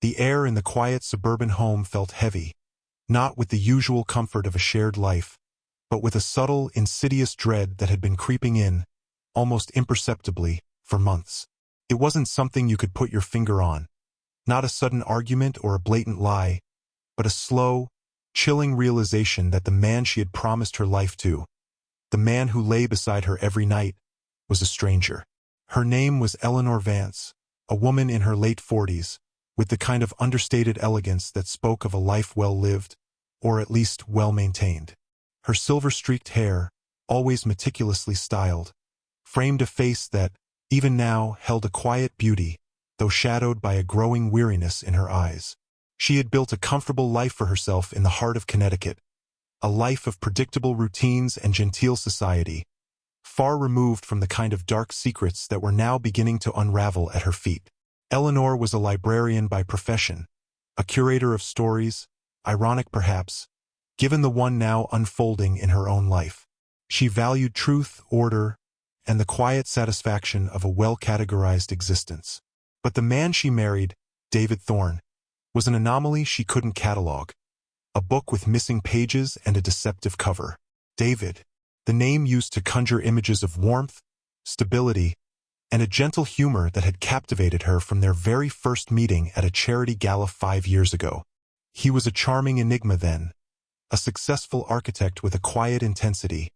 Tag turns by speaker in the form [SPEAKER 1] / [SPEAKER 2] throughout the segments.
[SPEAKER 1] The air in the quiet suburban home felt heavy, not with the usual comfort of a shared life, but with a subtle, insidious dread that had been creeping in, almost imperceptibly, for months. It wasn't something you could put your finger on, not a sudden argument or a blatant lie, but a slow, chilling realization that the man she had promised her life to, the man who lay beside her every night, was a stranger. Her name was Eleanor Vance, a woman in her late 40s, with the kind of understated elegance that spoke of a life well lived, or at least well maintained. Her silver-streaked hair, always meticulously styled, framed a face that, even now, held a quiet beauty, though shadowed by a growing weariness in her eyes. She had built a comfortable life for herself in the heart of Connecticut, a life of predictable routines and genteel society, far removed from the kind of dark secrets that were now beginning to unravel at her feet. Eleanor was a librarian by profession, a curator of stories, ironic perhaps, given the one now unfolding in her own life. She valued truth, order, and the quiet satisfaction of a well-categorized existence. But the man she married, David Thorne, was an anomaly she couldn't catalog, a book with missing pages and a deceptive cover. David, the name used to conjure images of warmth, stability, and a gentle humor that had captivated her from their very first meeting at a charity gala 5 years ago. He was a charming enigma then, a successful architect with a quiet intensity,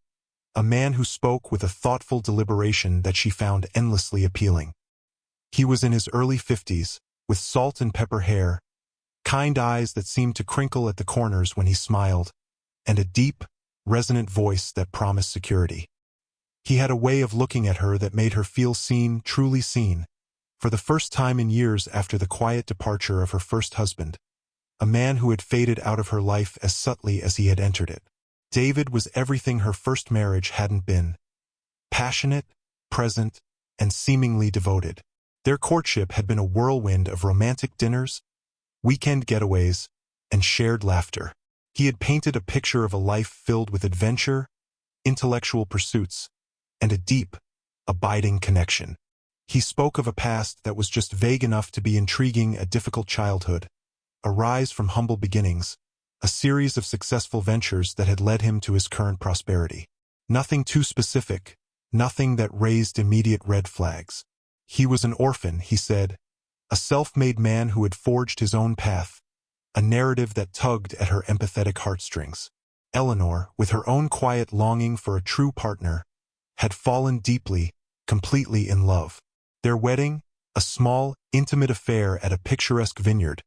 [SPEAKER 1] a man who spoke with a thoughtful deliberation that she found endlessly appealing. He was in his early 50s, with salt and pepper hair, kind eyes that seemed to crinkle at the corners when he smiled, and a deep, resonant voice that promised security. He had a way of looking at her that made her feel seen, truly seen, for the first time in years after the quiet departure of her first husband, a man who had faded out of her life as subtly as he had entered it. David was everything her first marriage hadn't been: passionate, present, and seemingly devoted. Their courtship had been a whirlwind of romantic dinners, weekend getaways, and shared laughter. He had painted a picture of a life filled with adventure, intellectual pursuits, and a deep, abiding connection. He spoke of a past that was just vague enough to be intriguing: a difficult childhood, a rise from humble beginnings, a series of successful ventures that had led him to his current prosperity. Nothing too specific, nothing that raised immediate red flags. He was an orphan, he said, a self-made man who had forged his own path, a narrative that tugged at her empathetic heartstrings. Eleanor, with her own quiet longing for a true partner, had fallen deeply, completely in love. Their wedding, a small, intimate affair at a picturesque vineyard,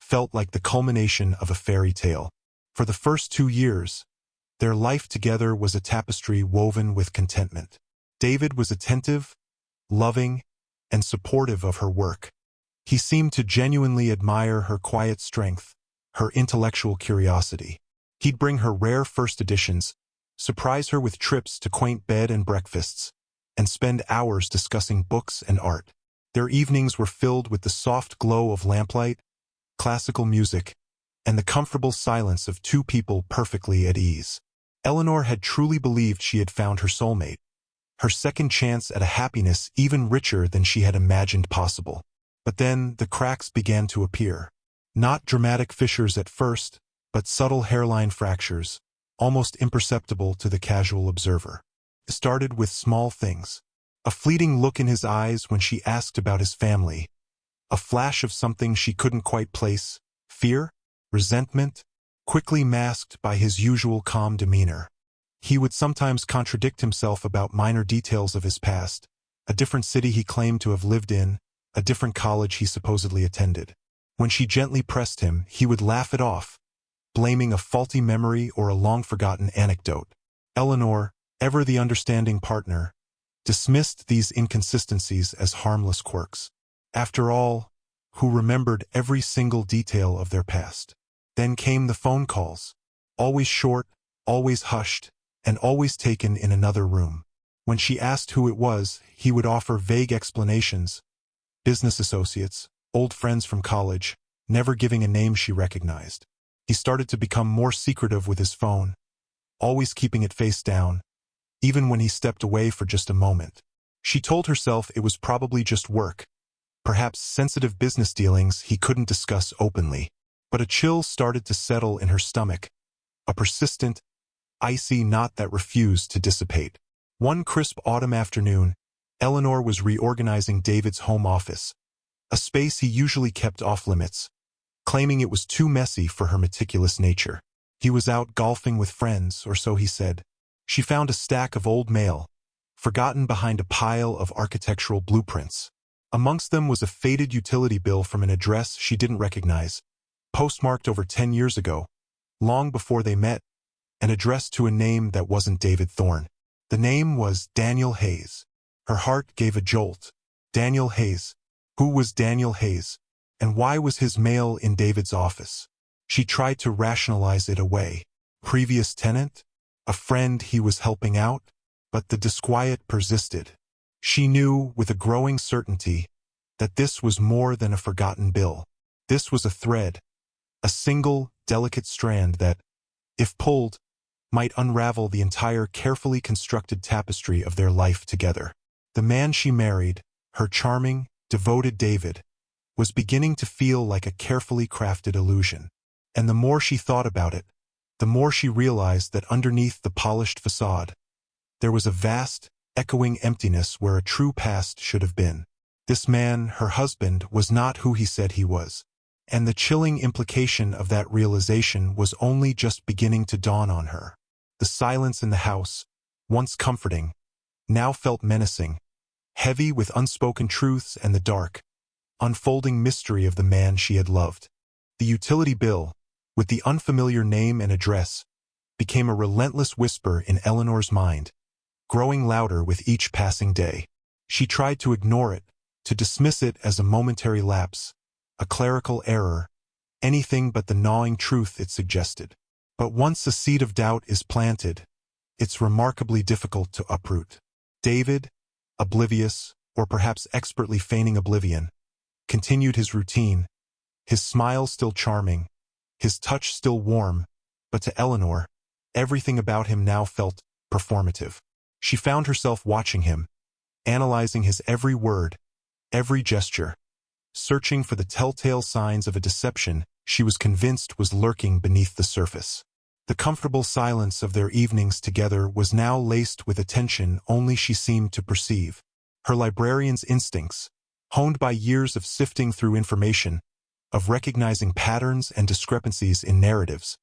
[SPEAKER 1] felt like the culmination of a fairy tale. For the first 2 years, their life together was a tapestry woven with contentment. David was attentive, loving, and supportive of her work. He seemed to genuinely admire her quiet strength, her intellectual curiosity. He'd bring her rare first editions, surprise her with trips to quaint bed and breakfasts, and spend hours discussing books and art. Their evenings were filled with the soft glow of lamplight, classical music, and the comfortable silence of two people perfectly at ease. Eleanor had truly believed she had found her soulmate, her second chance at a happiness even richer than she had imagined possible. But then the cracks began to appear. Not dramatic fissures at first, but subtle hairline fractures, almost imperceptible to the casual observer. It started with small things: a fleeting look in his eyes when she asked about his family, a flash of something she couldn't quite place, fear, resentment, quickly masked by his usual calm demeanor. He would sometimes contradict himself about minor details of his past: a different city he claimed to have lived in, a different college he supposedly attended. When she gently pressed him, he would laugh it off, blaming a faulty memory or a long-forgotten anecdote. Eleanor, ever the understanding partner, dismissed these inconsistencies as harmless quirks. After all, who remembered every single detail of their past? Then came the phone calls, always short, always hushed, and always taken in another room. When she asked who it was, he would offer vague explanations: business associates, old friends from college, never giving a name she recognized. He started to become more secretive with his phone, always keeping it face down, even when he stepped away for just a moment. She told herself it was probably just work, perhaps sensitive business dealings he couldn't discuss openly. But a chill started to settle in her stomach, a persistent, icy knot that refused to dissipate. One crisp autumn afternoon, Eleanor was reorganizing David's home office, a space he usually kept off-limits, claiming it was too messy for her meticulous nature. He was out golfing with friends, or so he said. She found a stack of old mail, forgotten behind a pile of architectural blueprints. Amongst them was a faded utility bill from an address she didn't recognize, postmarked over 10 years ago, long before they met, and addressed to a name that wasn't David Thorne. The name was Daniel Hayes. Her heart gave a jolt. Daniel Hayes. Who was Daniel Hayes? And why was his mail in David's office? She tried to rationalize it away. Previous tenant? A friend he was helping out? But the disquiet persisted. She knew, with a growing certainty, that this was more than a forgotten bill. This was a thread, a single, delicate strand that, if pulled, might unravel the entire carefully constructed tapestry of their life together. The man she married, her charming, devoted David, was beginning to feel like a carefully crafted illusion. And the more she thought about it, the more she realized that underneath the polished facade, there was a vast, echoing emptiness where a true past should have been. This man, her husband, was not who he said he was. And the chilling implication of that realization was only just beginning to dawn on her. The silence in the house, once comforting, now felt menacing, heavy with unspoken truths and the dark, unfolding mystery of the man she had loved. The utility bill, with the unfamiliar name and address, became a relentless whisper in Eleanor's mind, growing louder with each passing day. She tried to ignore it, to dismiss it as a momentary lapse, a clerical error, anything but the gnawing truth it suggested. But once a seed of doubt is planted, it's remarkably difficult to uproot. David, oblivious, or perhaps expertly feigning oblivion, continued his routine, his smile still charming, his touch still warm, but to Eleanor, everything about him now felt performative. She found herself watching him, analyzing his every word, every gesture, searching for the telltale signs of a deception she was convinced was lurking beneath the surface. The comfortable silence of their evenings together was now laced with a tension only she seemed to perceive. Her librarian's instincts, honed by years of sifting through information, of recognizing patterns and discrepancies in narratives,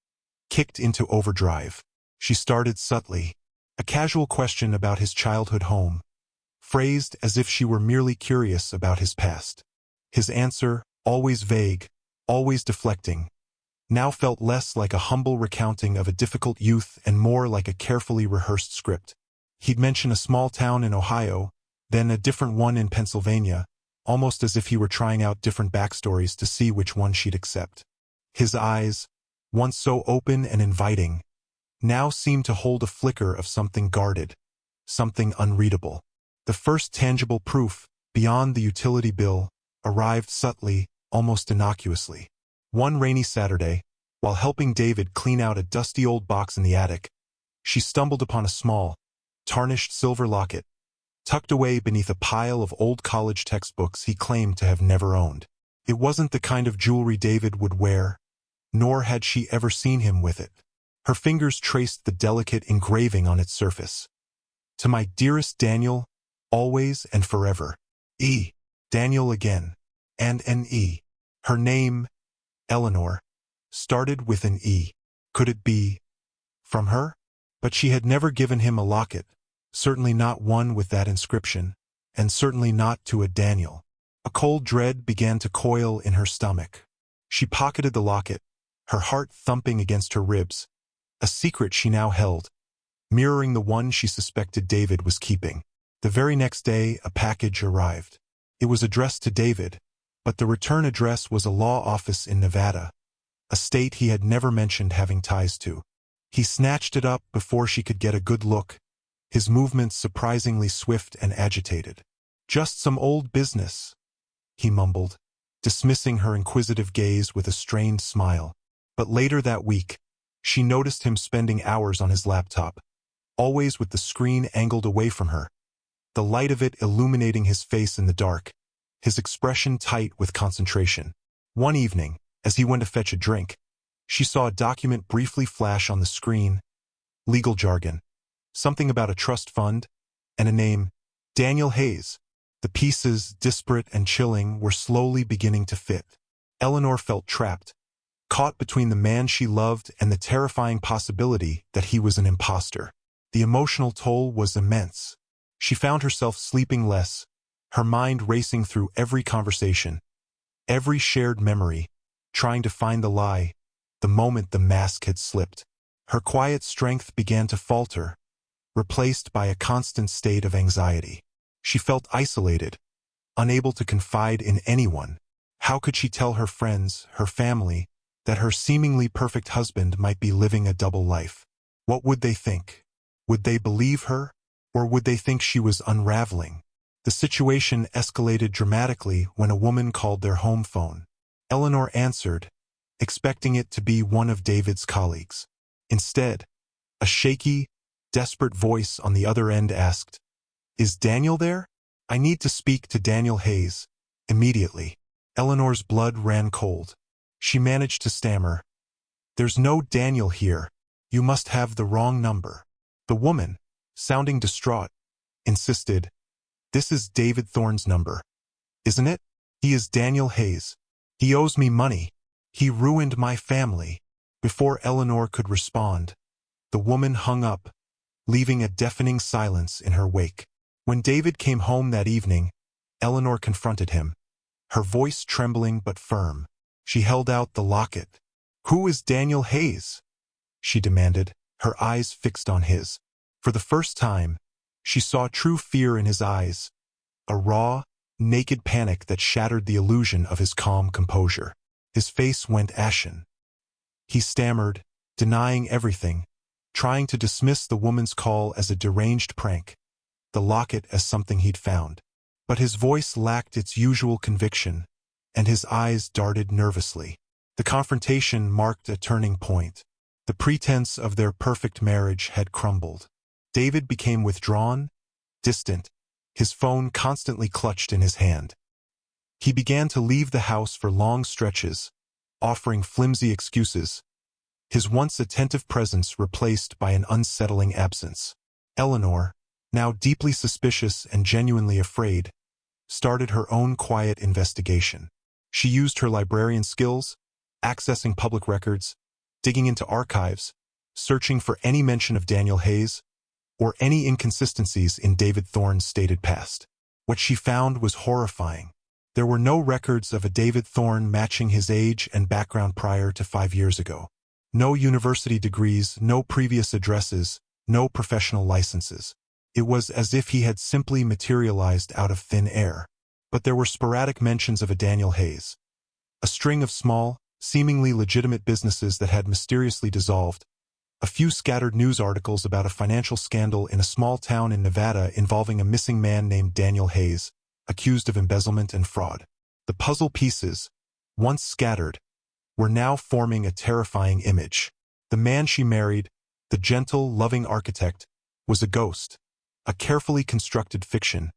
[SPEAKER 1] kicked into overdrive. She started subtly, a casual question about his childhood home, phrased as if she were merely curious about his past. His answer, always vague, always deflecting, now felt less like a humble recounting of a difficult youth and more like a carefully rehearsed script. He'd mention a small town in Ohio, then a different one in Pennsylvania, almost as if he were trying out different backstories to see which one she'd accept. His eyes, once so open and inviting, now seemed to hold a flicker of something guarded, something unreadable. The first tangible proof, beyond the utility bill, arrived subtly, almost innocuously. One rainy Saturday, while helping David clean out a dusty old box in the attic, she stumbled upon a small, tarnished silver locket, tucked away beneath a pile of old college textbooks he claimed to have never owned. It wasn't the kind of jewelry David would wear, nor had she ever seen him with it. Her fingers traced the delicate engraving on its surface. To my dearest Daniel, always and forever. E. Daniel again. And an E. Her name, Eleanor, started with an E. Could it be from her? But she had never given him a locket, certainly not one with that inscription, and certainly not to a Daniel. A cold dread began to coil in her stomach. She pocketed the locket, her heart thumping against her ribs, a secret she now held, mirroring the one she suspected David was keeping. The very next day, a package arrived. It was addressed to David, but the return address was a law office in Nevada, a state he had never mentioned having ties to. He snatched it up before she could get a good look, his movements surprisingly swift and agitated. "Just some old business," he mumbled, dismissing her inquisitive gaze with a strained smile. But later that week, she noticed him spending hours on his laptop, always with the screen angled away from her, the light of it illuminating his face in the dark, his expression tight with concentration. One evening, as he went to fetch a drink, she saw a document briefly flash on the screen, legal jargon, something about a trust fund, and a name, Daniel Hayes. The pieces, disparate and chilling, were slowly beginning to fit. Eleanor felt trapped, caught between the man she loved and the terrifying possibility that he was an imposter. The emotional toll was immense. She found herself sleeping less, her mind racing through every conversation, every shared memory, trying to find the lie, the moment the mask had slipped. Her quiet strength began to falter, replaced by a constant state of anxiety. She felt isolated, unable to confide in anyone. How could she tell her friends, her family, that her seemingly perfect husband might be living a double life? What would they think? Would they believe her, or would they think she was unraveling? The situation escalated dramatically when a woman called their home phone. Eleanor answered, expecting it to be one of David's colleagues. Instead, a shaky, desperate voice on the other end asked, "Is Daniel there? I need to speak to Daniel Hayes, immediately." Eleanor's blood ran cold. She managed to stammer, "There's no Daniel here. You must have the wrong number." The woman, sounding distraught, insisted, "This is David Thorne's number, isn't it? He is Daniel Hayes. He owes me money. He ruined my family." Before Eleanor could respond, the woman hung up, leaving a deafening silence in her wake. When David came home that evening, Eleanor confronted him, her voice trembling but firm. She held out the locket. "Who is Daniel Hayes?" she demanded, her eyes fixed on his. For the first time, she saw true fear in his eyes, a raw, naked panic that shattered the illusion of his calm composure. His face went ashen. He stammered, denying everything, trying to dismiss the woman's call as a deranged prank, the locket as something he'd found. But his voice lacked its usual conviction, and his eyes darted nervously. The confrontation marked a turning point. The pretense of their perfect marriage had crumbled. David became withdrawn, distant, his phone constantly clutched in his hand. He began to leave the house for long stretches, offering flimsy excuses, his once attentive presence replaced by an unsettling absence. Eleanor, now deeply suspicious and genuinely afraid, started her own quiet investigation. She used her librarian skills, accessing public records, digging into archives, searching for any mention of Daniel Hayes, or any inconsistencies in David Thorne's stated past. What she found was horrifying. There were no records of a David Thorne matching his age and background prior to 5 years ago. No university degrees, no previous addresses, no professional licenses. It was as if he had simply materialized out of thin air. But there were sporadic mentions of a Daniel Hayes. A string of small, seemingly legitimate businesses that had mysteriously dissolved. A few scattered news articles about a financial scandal in a small town in Nevada involving a missing man named Daniel Hayes, accused of embezzlement and fraud. The puzzle pieces, once scattered, were now forming a terrifying image. The man she married, the gentle, loving architect, was a ghost, a carefully constructed fiction,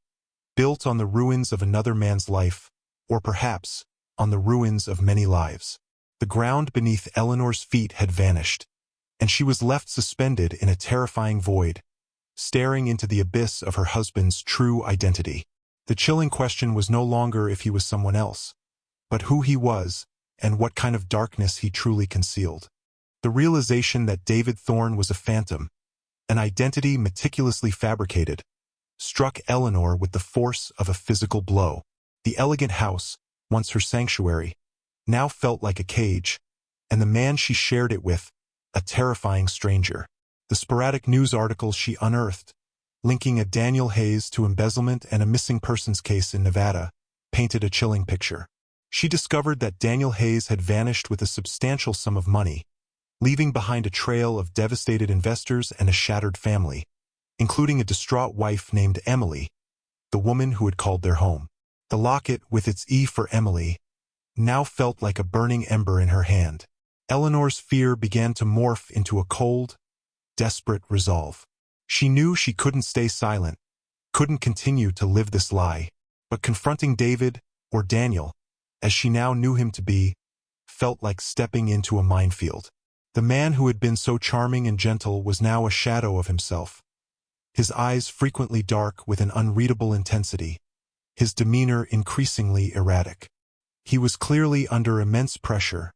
[SPEAKER 1] built on the ruins of another man's life, or perhaps on the ruins of many lives. The ground beneath Eleanor's feet had vanished, and she was left suspended in a terrifying void, staring into the abyss of her husband's true identity. The chilling question was no longer if he was someone else, but who he was and what kind of darkness he truly concealed. The realization that David Thorne was a phantom, an identity meticulously fabricated, struck Eleanor with the force of a physical blow. The elegant house, once her sanctuary, now felt like a cage, and the man she shared it with, a terrifying stranger. The sporadic news articles she unearthed, linking a Daniel Hayes to embezzlement and a missing persons case in Nevada, painted a chilling picture. She discovered that Daniel Hayes had vanished with a substantial sum of money, leaving behind a trail of devastated investors and a shattered family, including a distraught wife named Emily, the woman who had called their home. The locket, with its E for Emily, now felt like a burning ember in her hand. Eleanor's fear began to morph into a cold, desperate resolve. She knew she couldn't stay silent, couldn't continue to live this lie. But confronting David, or Daniel, as she now knew him to be, felt like stepping into a minefield. The man who had been so charming and gentle was now a shadow of himself, his eyes frequently dark with an unreadable intensity, his demeanor increasingly erratic. He was clearly under immense pressure,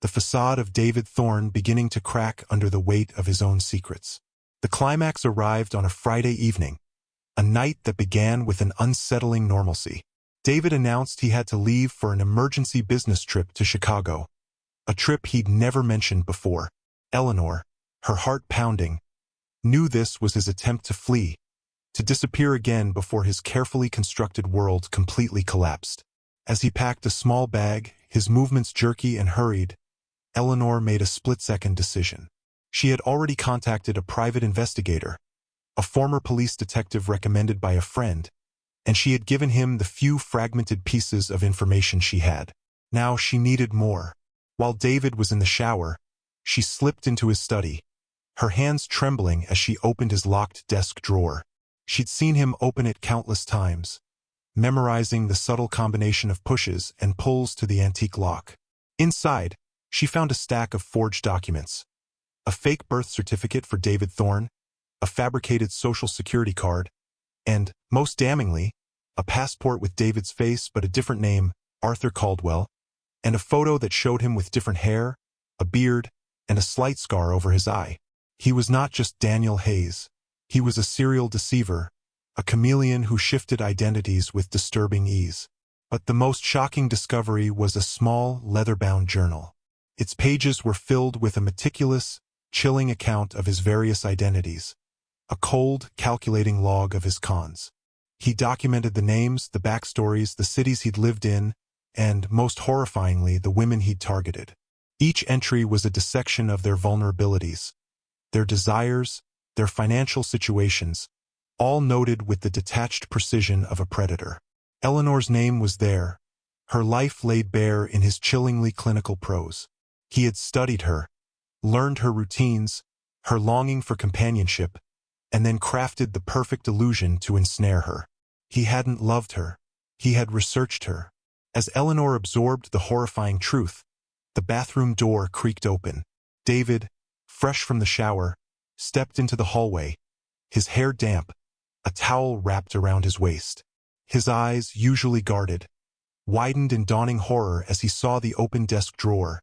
[SPEAKER 1] the facade of David Thorne beginning to crack under the weight of his own secrets. The climax arrived on a Friday evening, a night that began with an unsettling normalcy. David announced he had to leave for an emergency business trip to Chicago, a trip he'd never mentioned before. Eleanor, her heart pounding, knew this was his attempt to flee, to disappear again before his carefully constructed world completely collapsed. As he packed a small bag, his movements jerky and hurried, Eleanor made a split-second decision. She had already contacted a private investigator, a former police detective recommended by a friend, and she had given him the few fragmented pieces of information she had. Now she needed more. While David was in the shower, she slipped into his study, her hands trembling as she opened his locked desk drawer. She'd seen him open it countless times, memorizing the subtle combination of pushes and pulls to the antique lock. Inside, she found a stack of forged documents, a fake birth certificate for David Thorne, a fabricated social security card, and, most damningly, a passport with David's face but a different name, Arthur Caldwell, and a photo that showed him with different hair, a beard, and a slight scar over his eye. He was not just Daniel Hayes. He was a serial deceiver, a chameleon who shifted identities with disturbing ease. But the most shocking discovery was a small, leather-bound journal. Its pages were filled with a meticulous, chilling account of his various identities, a cold, calculating log of his cons. He documented the names, the backstories, the cities he'd lived in, and, most horrifyingly, the women he'd targeted. Each entry was a dissection of their vulnerabilities, their desires, their financial situations, all noted with the detached precision of a predator. Eleanor's name was there, her life laid bare in his chillingly clinical prose. He had studied her, learned her routines, her longing for companionship, and then crafted the perfect illusion to ensnare her. He hadn't loved her. He had researched her. As Eleanor absorbed the horrifying truth, the bathroom door creaked open. David, fresh from the shower, stepped into the hallway, his hair damp, a towel wrapped around his waist. His eyes, usually guarded, widened in dawning horror as he saw the open desk drawer,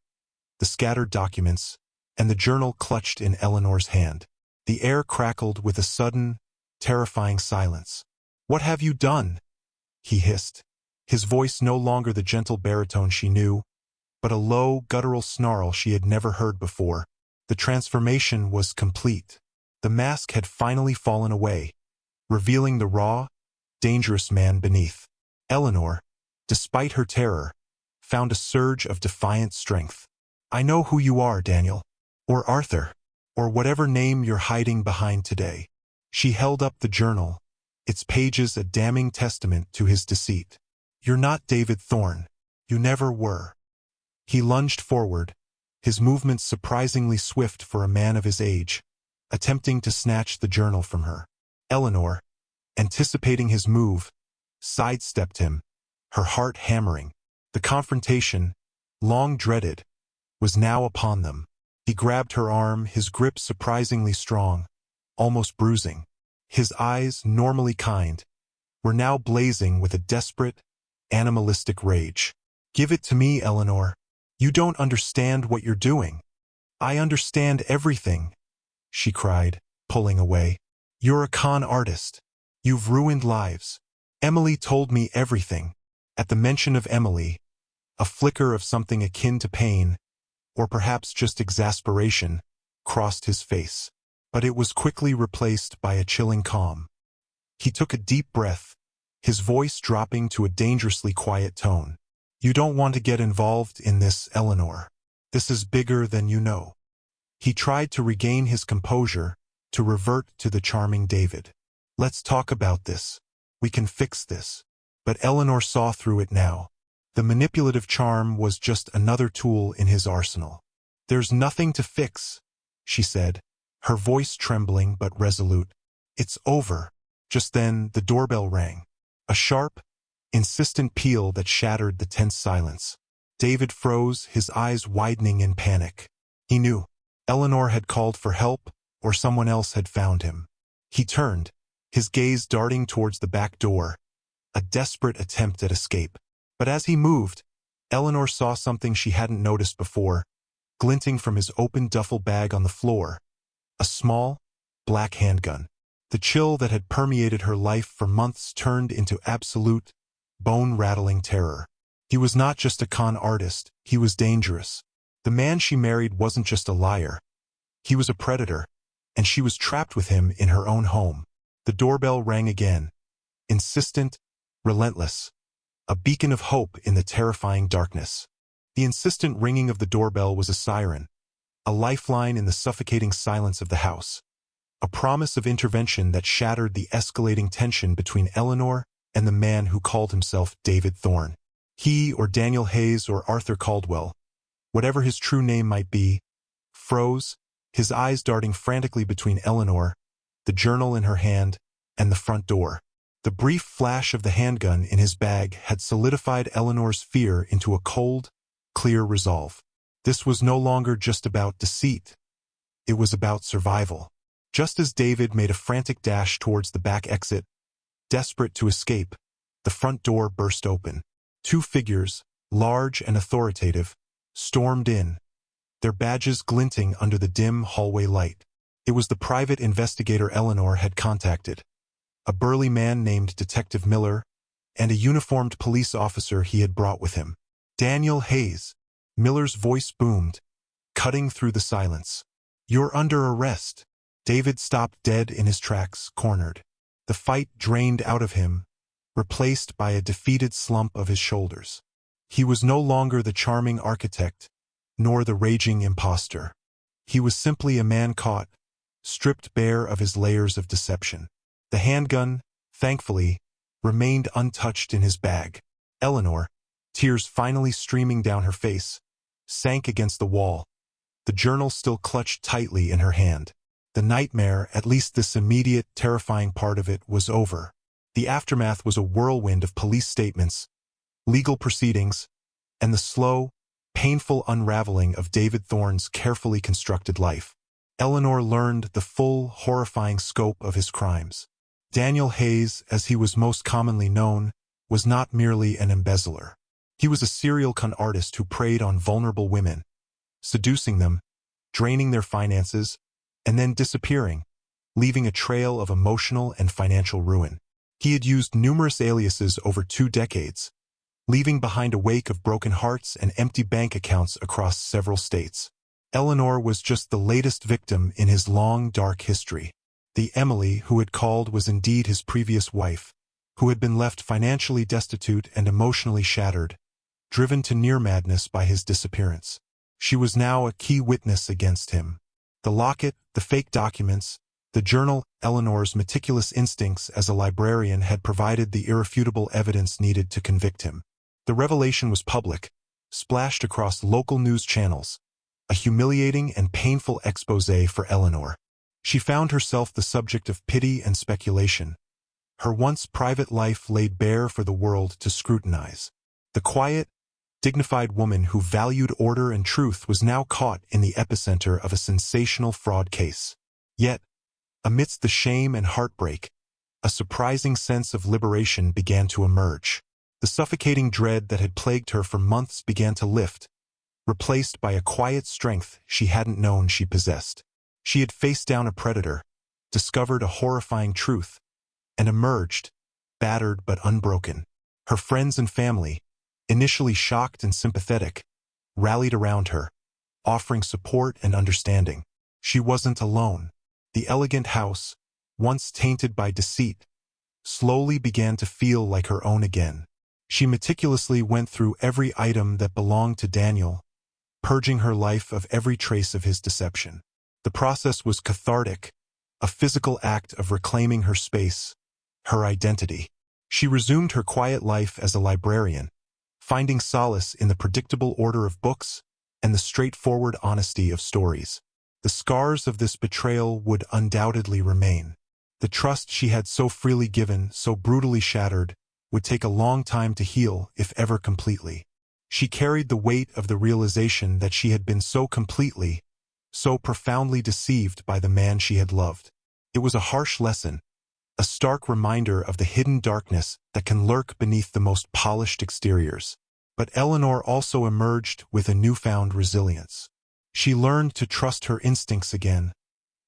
[SPEAKER 1] the scattered documents, and the journal clutched in Eleanor's hand. The air crackled with a sudden, terrifying silence. "What have you done?" he hissed, his voice no longer the gentle baritone she knew, but a low, guttural snarl she had never heard before. The transformation was complete. The mask had finally fallen away, revealing the raw, dangerous man beneath. Eleanor, despite her terror, found a surge of defiant strength. "I know who you are, Daniel. Or Arthur. Or whatever name you're hiding behind today." She held up the journal, its pages a damning testament to his deceit. "You're not David Thorne. You never were." He lunged forward, his movements surprisingly swift for a man of his age, attempting to snatch the journal from her. Eleanor, anticipating his move, sidestepped him, her heart hammering. The confrontation, long dreaded, was now upon them. He grabbed her arm, his grip surprisingly strong, almost bruising. His eyes, normally kind, were now blazing with a desperate, animalistic rage. "Give it to me, Eleanor. You don't understand what you're doing." "I understand everything," she cried, pulling away. "You're a con artist. You've ruined lives. Emily told me everything." At the mention of Emily, a flicker of something akin to pain, or perhaps just exasperation, crossed his face. But it was quickly replaced by a chilling calm. He took a deep breath, his voice dropping to a dangerously quiet tone. "You don't want to get involved in this, Eleanor. This is bigger than you know." He tried to regain his composure, to revert to the charming David. "Let's talk about this. We can fix this." But Eleanor saw through it now. The manipulative charm was just another tool in his arsenal. "There's nothing to fix," she said, her voice trembling but resolute. "It's over." Just then, the doorbell rang. A sharp, insistent peal that shattered the tense silence. David froze, his eyes widening in panic. He knew. Eleanor had called for help, or someone else had found him. He turned, his gaze darting towards the back door, a desperate attempt at escape. But as he moved, Eleanor saw something she hadn't noticed before, glinting from his open duffel bag on the floor. A small, black handgun. The chill that had permeated her life for months turned into absolute, bone-rattling terror. He was not just a con artist, he was dangerous. The man she married wasn't just a liar. He was a predator, and she was trapped with him in her own home. The doorbell rang again, insistent, relentless, a beacon of hope in the terrifying darkness. The insistent ringing of the doorbell was a siren, a lifeline in the suffocating silence of the house, a promise of intervention that shattered the escalating tension between Eleanor and the man who called himself David Thorne. He, or Daniel Hayes, or Arthur Caldwell, whatever his true name might be, froze, his eyes darting frantically between Eleanor, the journal in her hand, and the front door. The brief flash of the handgun in his bag had solidified Eleanor's fear into a cold, clear resolve. This was no longer just about deceit. It was about survival. Just as David made a frantic dash towards the back exit, desperate to escape, the front door burst open. Two figures, large and authoritative, stormed in, their badges glinting under the dim hallway light. It was the private investigator Eleanor had contacted, a burly man named Detective Miller, and a uniformed police officer he had brought with him. Daniel Hayes. Miller's voice boomed, cutting through the silence. "You're under arrest." David stopped dead in his tracks, cornered. The fight drained out of him, replaced by a defeated slump of his shoulders. He was no longer the charming architect, nor the raging impostor. He was simply a man caught, stripped bare of his layers of deception. The handgun, thankfully, remained untouched in his bag. Eleanor, tears finally streaming down her face, sank against the wall, the journal still clutched tightly in her hand. The nightmare, at least this immediate, terrifying part of it, was over. The aftermath was a whirlwind of police statements, legal proceedings, and the slow, painful unraveling of David Thorne's carefully constructed life. Eleanor learned the full, horrifying scope of his crimes. Daniel Hayes, as he was most commonly known, was not merely an embezzler. He was a serial con artist who preyed on vulnerable women, seducing them, draining their finances, and then disappearing, leaving a trail of emotional and financial ruin. He had used numerous aliases over 2 decades, leaving behind a wake of broken hearts and empty bank accounts across several states. Eleanor was just the latest victim in his long, dark history. The Emily who had called was indeed his previous wife, who had been left financially destitute and emotionally shattered, driven to near madness by his disappearance. She was now a key witness against him. The locket, the fake documents, the journal, Eleanor's meticulous instincts as a librarian had provided the irrefutable evidence needed to convict him. The revelation was public, splashed across local news channels, a humiliating and painful exposé for Eleanor. She found herself the subject of pity and speculation, her once private life laid bare for the world to scrutinize. The quiet, dignified woman who valued order and truth was now caught in the epicenter of a sensational fraud case. Yet, amidst the shame and heartbreak, a surprising sense of liberation began to emerge. The suffocating dread that had plagued her for months began to lift, replaced by a quiet strength she hadn't known she possessed. She had faced down a predator, discovered a horrifying truth, and emerged, battered but unbroken. Her friends and family, initially shocked and sympathetic, rallied around her, offering support and understanding. She wasn't alone. The elegant house, once tainted by deceit, slowly began to feel like her own again. She meticulously went through every item that belonged to Daniel, purging her life of every trace of his deception. The process was cathartic, a physical act of reclaiming her space, her identity. She resumed her quiet life as a librarian, finding solace in the predictable order of books and the straightforward honesty of stories. The scars of this betrayal would undoubtedly remain. The trust she had so freely given, so brutally shattered, would take a long time to heal, if ever completely. She carried the weight of the realization that she had been so completely, so profoundly deceived by the man she had loved. It was a harsh lesson, a stark reminder of the hidden darkness that can lurk beneath the most polished exteriors. But Eleanor also emerged with a newfound resilience. She learned to trust her instincts again,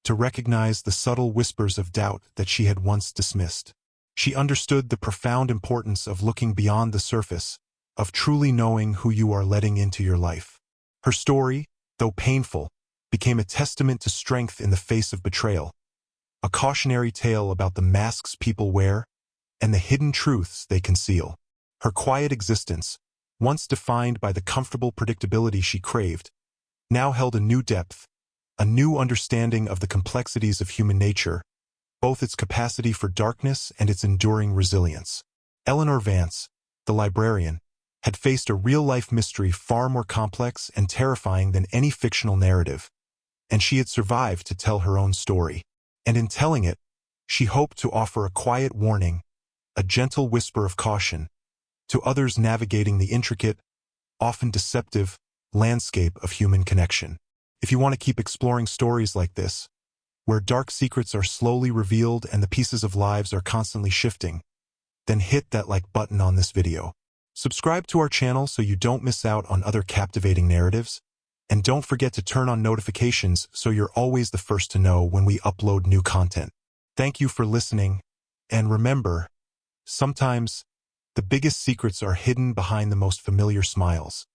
[SPEAKER 1] to recognize the subtle whispers of doubt that she had once dismissed. She understood the profound importance of looking beyond the surface, of truly knowing who you are letting into your life. Her story, though painful, became a testament to strength in the face of betrayal, a cautionary tale about the masks people wear and the hidden truths they conceal. Her quiet existence, once defined by the comfortable predictability she craved, now held a new depth, a new understanding of the complexities of human nature, both its capacity for darkness and its enduring resilience. Eleanor Vance, the librarian, had faced a real-life mystery far more complex and terrifying than any fictional narrative, and she had survived to tell her own story. And in telling it, she hoped to offer a quiet warning, a gentle whisper of caution, to others navigating the intricate, often deceptive, landscape of human connection. If you want to keep exploring stories like this, where dark secrets are slowly revealed and the pieces of lives are constantly shifting, then hit that like button on this video. Subscribe to our channel so you don't miss out on other captivating narratives, and don't forget to turn on notifications so you're always the first to know when we upload new content. Thank you for listening, and remember, sometimes the biggest secrets are hidden behind the most familiar smiles.